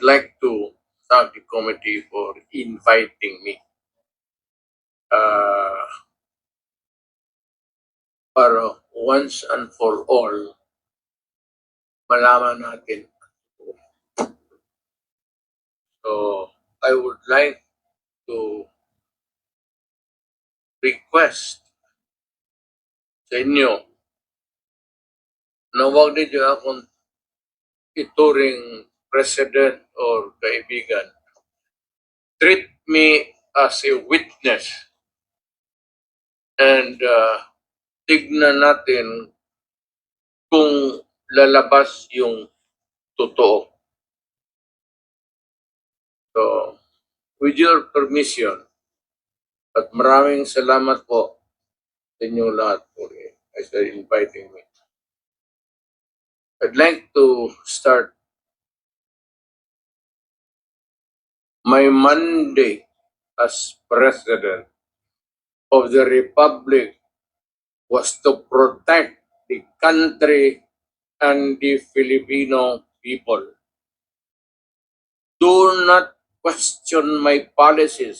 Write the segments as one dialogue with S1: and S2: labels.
S1: like to thank the committee for inviting me. Uh, para once and for all, malaman natin. So, I would like to request sa inyo na huwag ninyo akong ituring president or kaibigan. Treat me as a witness and tignan natin kung lalabas yung totoo. So, with your permission, at maraming salamat po sa inyong lahat for inviting me. I'd like to start my Monday as President of the Republic was to protect the country and the Filipino people. Do not question my policies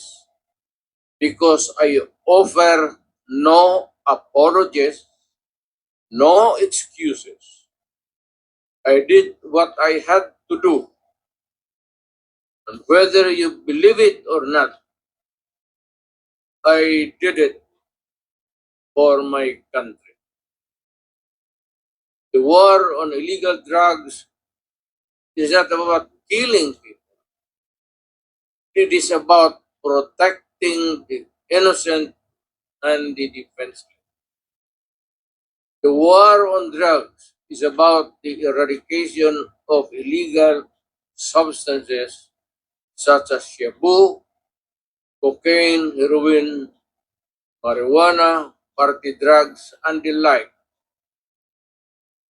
S1: because I offer no apologies, no excuses. I did what I had to do. And whether you believe it or not, I did it for my country. The war on illegal drugs is not about killing people. It is about protecting the innocent and the defenseless. The war on drugs is about the eradication of illegal substances such as shabu, cocaine, heroin, marijuana, party drugs, and the like,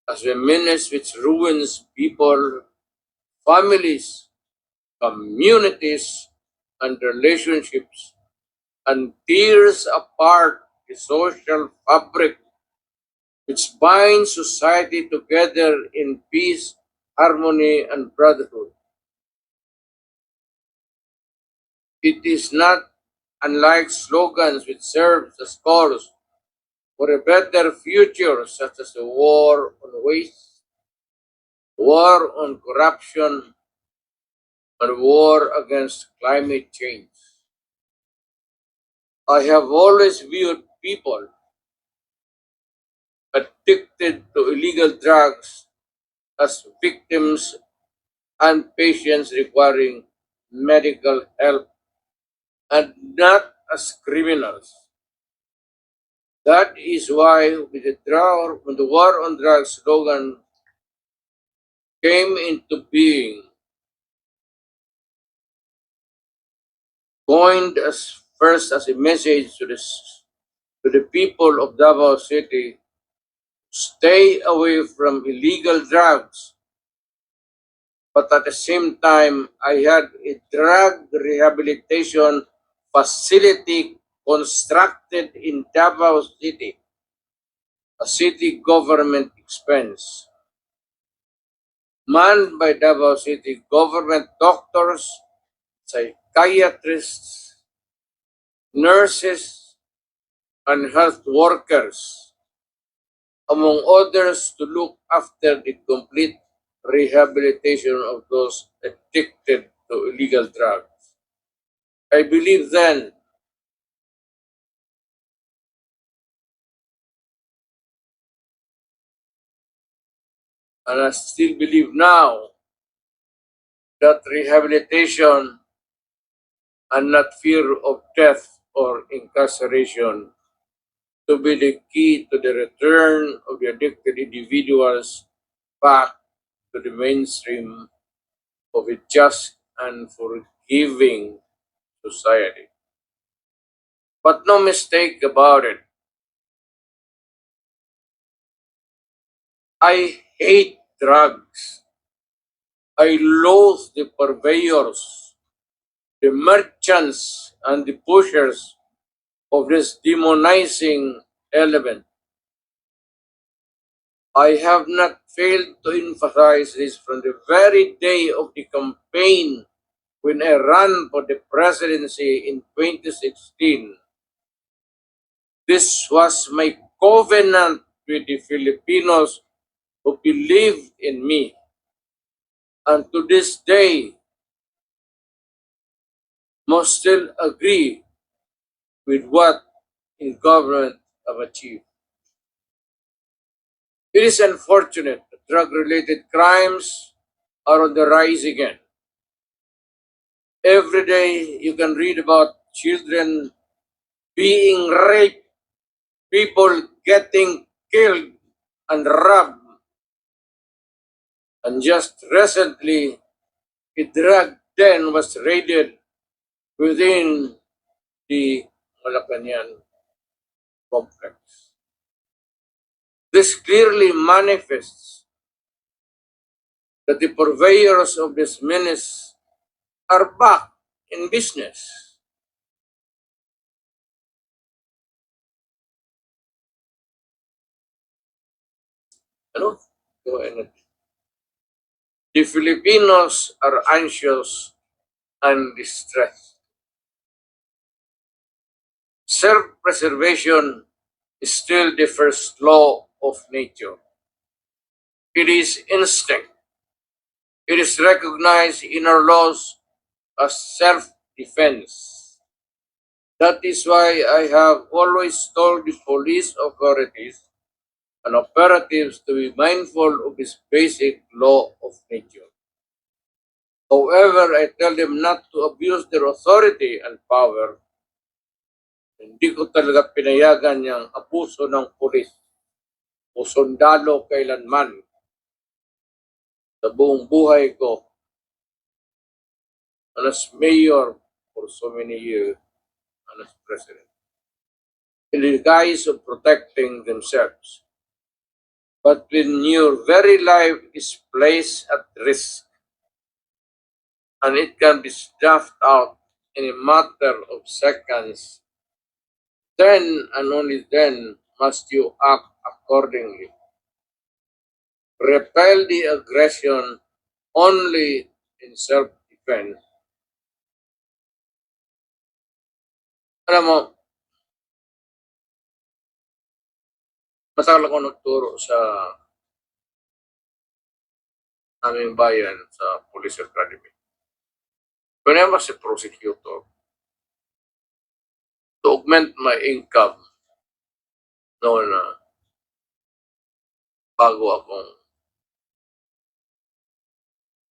S1: as a menace which ruins people, families, communities, and relationships, and tears apart the social fabric which binds society together in peace, harmony, and brotherhood. It is not unlike slogans which serve as calls for a better future, such as the war on waste, war on corruption, and war against climate change. I have always viewed people addicted to illegal drugs as victims and patients requiring medical help and not as criminals. That is why when the war on drugs slogan came into being, coined as first as a message to the people of Davao City, stay away from illegal drugs. But at the same time, I had a drug rehabilitation facility constructed in Davao City, a city government expense, manned by Davao City government doctors, psychiatrists, nurses, and health workers, among others, to look after the complete rehabilitation of those addicted to illegal drugs. I believe then and I still believe now that rehabilitation and not fear of death or incarceration to be the key to the return of the addicted individuals back to the mainstream of a just and forgiving society. But no mistake about it, I hate drugs. I loathe the purveyors, the merchants, and the pushers of this demonizing element. I have not failed to emphasize this from the very day of the campaign when I ran for the presidency in 2016. This was my covenant with the Filipinos who believed in me. And to this day, most still agree with what in government have achieved. It is unfortunate that drug-related crimes are on the rise again. Every day you can read about children being raped, people getting killed and robbed. And just recently, a drug den was raided within the Malacanang complex. This clearly manifests that the purveyors of this menace are back in business. Ano? Go ahead. The Filipinos are anxious and distressed. Self-preservation is still the first law of nature. It is instinct. It is recognized in our laws as self-defense. That is why I have always told the police authorities and operatives to be mindful of this basic law of nature. However, I tell them not to abuse their authority and power. Hindi ko talaga pinayagan yung abuso ng pulis o sundalo kailanman sa buong buhay ko and as mayor for so many years and as president. In the guise of protecting themselves. But when your very life is placed at risk and it can be snuffed out in a matter of seconds, then and only then must you act accordingly. Repel the aggression only in self-defense. Alam mo, matagal ako nagturo sa aming bayan sa Police Academy. When I was a prosecutor, to augment my income noon na bago akong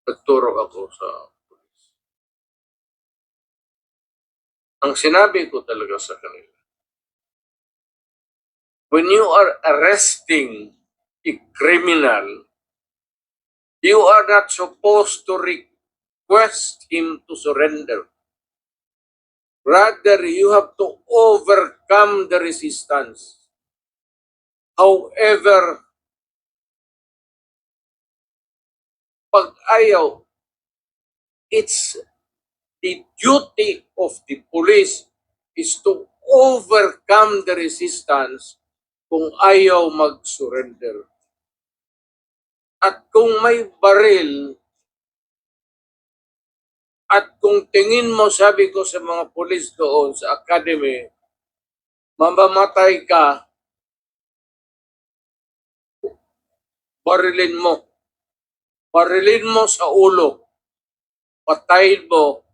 S1: nagturo ako sa police. Ang sinabi ko talaga sa kanila, when you are arresting a criminal, you are not supposed to request him to surrender. Rather, you have to overcome the resistance. However, pag ayaw, it's the duty of the police is to overcome the resistance kung ayaw mag-surrender. At kung may baril, at kung tingin mo, sabi ko sa mga police doon sa academy, mamamatay ka, barilin mo. Barilin mo sa ulo. Patayin mo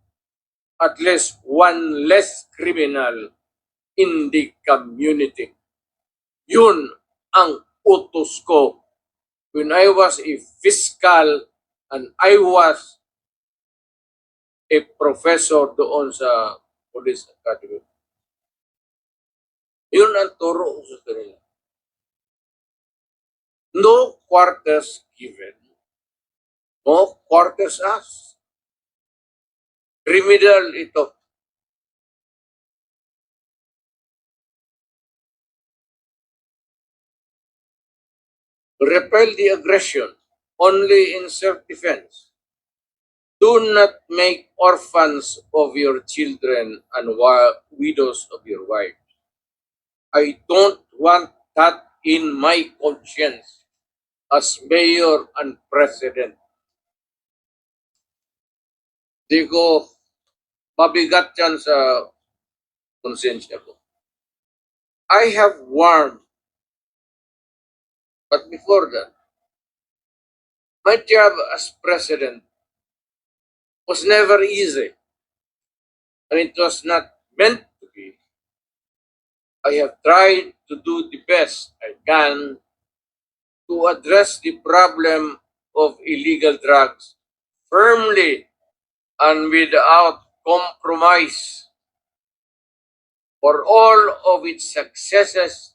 S1: at least one less criminal in the community. Yun ang utos ko when I was a fiscal and I was a professor doon sa Police Academy. Yun ang turo ko sa kanila. No quarters given. No quarters asked. Criminal ito. Repel the aggression only in self-defense. Do not make orphans of your children and widows of your wives. I don't want that in my conscience. as mayor and president. Di ko mabigat yan sa konsensya ko. I have warned, but before that, my job as president was never easy, and it was not meant to be. I have tried to do the best I can to address the problem of illegal drugs firmly and without compromise. For all of its successes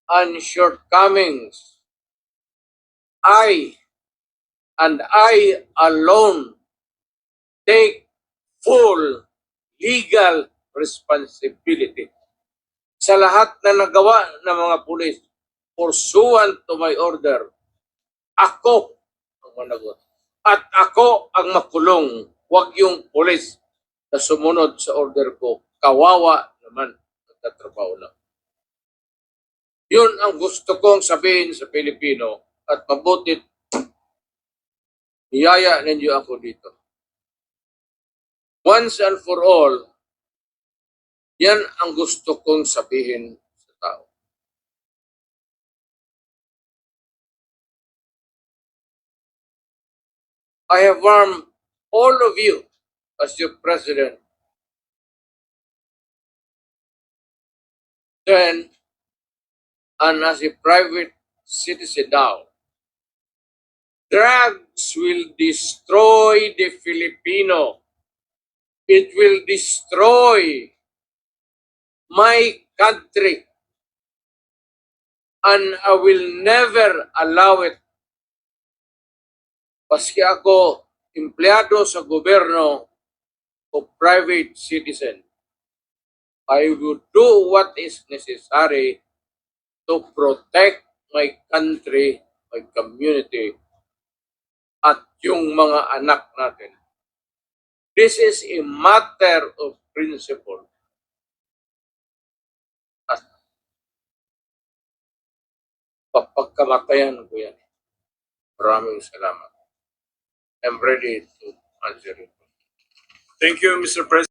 S1: and shortcomings, I and I alone take full legal responsibility sa lahat na nagawa ng mga pulis pursuant to my order. Ako ang managot. At ako ang makulong. Huwag yung pulis na sumunod sa order ko. Kawawa naman. Nagtatrabaho lang. Yun ang gusto kong sabihin sa Pilipino at mabutit niyaya ninyo ako dito. Once and for all, yan ang gusto kong sabihin sa tao. I have warned all of you as your president. Then, and as a private citizen now, drugs will destroy the Filipino. It will destroy my country. And I will never allow it. Paski ako empleyado sa gobyerno o private citizen, I will do what is necessary to protect my country, my community, at yung mga anak natin. This is a matter of principle. At papagkamatayan ko yan. Maraming salamat. I'm ready to answer it.
S2: Thank you, Mr. President.